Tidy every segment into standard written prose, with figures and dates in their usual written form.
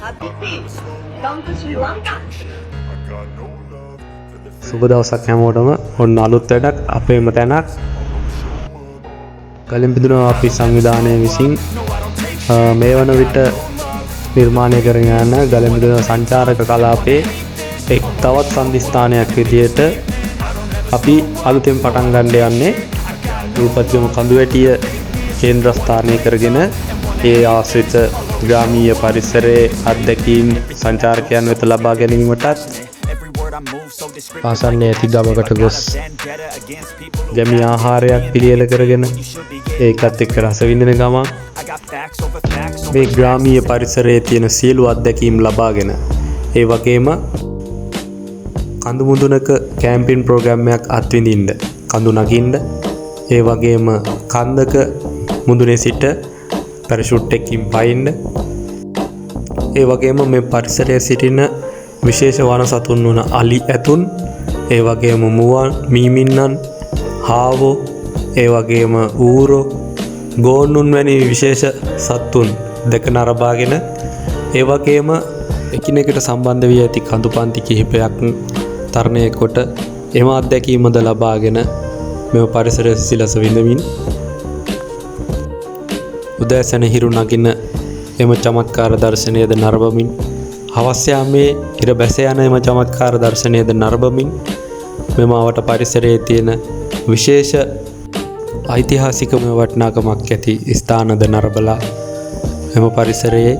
Come to Sri Lanka. සුබ දවසක් හැමෝටම. ඔන්න අලුත් වැඩක් අපේම තැනක් ගලින්පිදුන අපි සංවිධානය විසින් මේ වන විට නිර්මාණය කරගෙන යන ගලින්පිදුන සංචාරක කලාපයේ එක් තවත් සන්ධිස්ථානයක් විදියට අපි අලුතෙන් පටන් ගන්න යන්නේ රූපත්ගම කඳුවැටිය කේන්ද්‍රස්ථානය කරගෙන ඒ ආශ්‍රිත ග්‍රාමීය පරිසරයේ අත්දැකීම් සංචාරකයන් වෙත ලබා ගැනීමටත් ආසන්නයේ ඇති ගමකට ගොස් ගැමි ආහාරයක් පිළියෙල කරගෙන ඒකත් එක්ක රස විඳින ගමන් මේ ග්‍රාමීය පරිසරයේ තියෙන සියලු අත්දැකීම් ලබාගෙන ඒ වගේම කඳු මුදුනක කැම්පින් ප්‍රෝග්‍රෑම් එකක් අත්විඳින්න කඳු නගින්න ඒ වගේම කන්දක මුදුනේ සිට පැරෂූට් එකකින් පයින්න ඒ වගේම මේ පරිසරයේ සිටින විශේෂ වන සතුන් වන අලි ඇතුන් ඒ වගේම මුවන් මීමින්නන් හාවෝ ඒ වගේම ඌරෝ ගෝනුන් වැනි විශේෂ සත්තුන් දෙක නරඹාගෙන ඒ වගේම එකිනෙකට සම්බන්ධ වී ඇති කඳු පන්ති කිහිපයක් තරණය කොට එම අත්දැකීමද ලබාගෙන මෙම පරිසරය සිසිලස විඳමින් උදෑසන හිරු නගින එම චමත්කාර දර්ශනයද නරඹමින් හවස යාමේ ඉර බැස යන එම චමත්කාර දර්ශනයද නරඹමින් මෙම අවට පරිසරයේ තියෙන විශේෂ ඓතිහාසිකම වටිනාකමක් ඇති ස්ථානද නරඹලා එම පරිසරයේ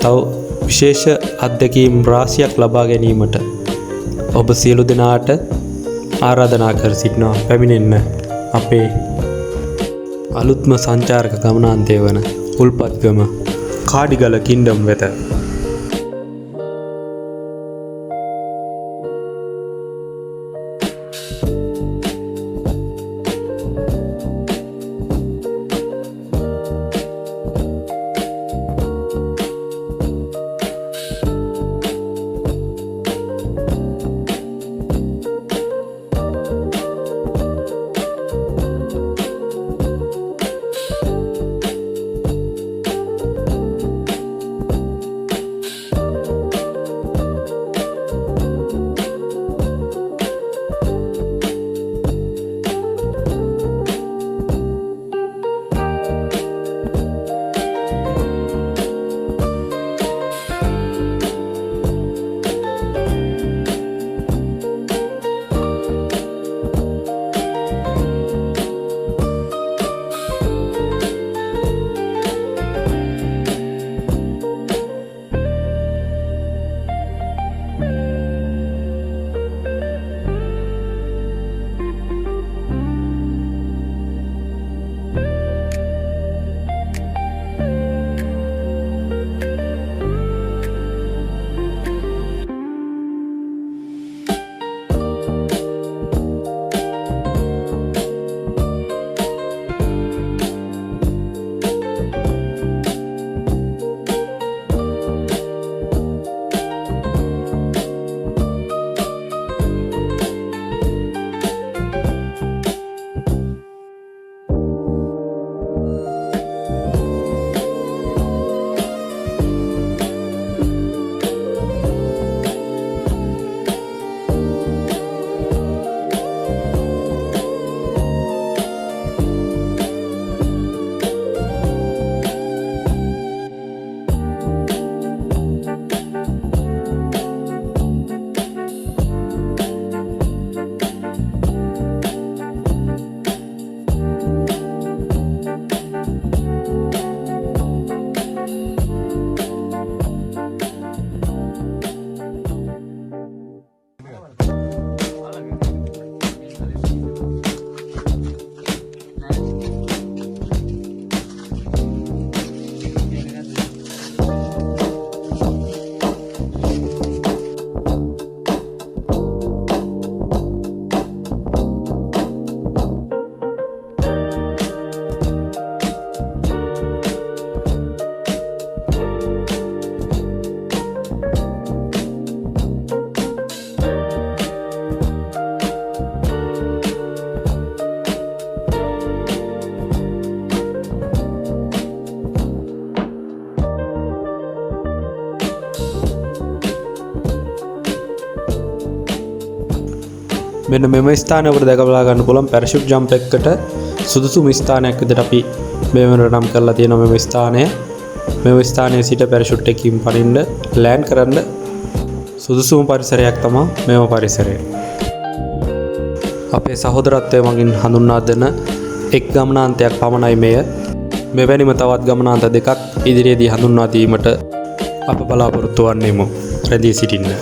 තව විශේෂ අත්දැකීම් රාශියක් ලබා ගැනීමට ඔබ සියලු දෙනාට ආරාධනා කර සිටිනවා පැමිණෙන්න අපේ අලුත්ම සංචාරක ගමනාන්තය වන උල්පත්ගම කාඩිගල කින්ඩම් වෙත. මෙන්න මෙම ස්ථානය අපිට දැක බලා ගන්න පුළුවන් පැරෂූට් ජම්ප් එකකට සුදුසුම ස්ථානයක් විදිහට අපි මේ වෙනකොට නම් කරලා තියෙනවා මෙම ස්ථානය. මෙම ස්ථානයේ සිට පැරෂූට් එකකින් පනින්න ලෑන්ඩ් කරන්න සුදුසුම පරිසරයක් තමයි මෙම පරිසරය. අපේ සහෝදරත්වය මගින් හඳුන්වා දෙන එක් ගමනාන්තයක් පමණයි මෙය. මෙවැනිම තවත් ගමනාන්ත දෙකක් ඉදිරියේදී හඳුන්වා දීමට අප බලාපොරොත්තු වන්නෙමු. රැඳී සිටින්න.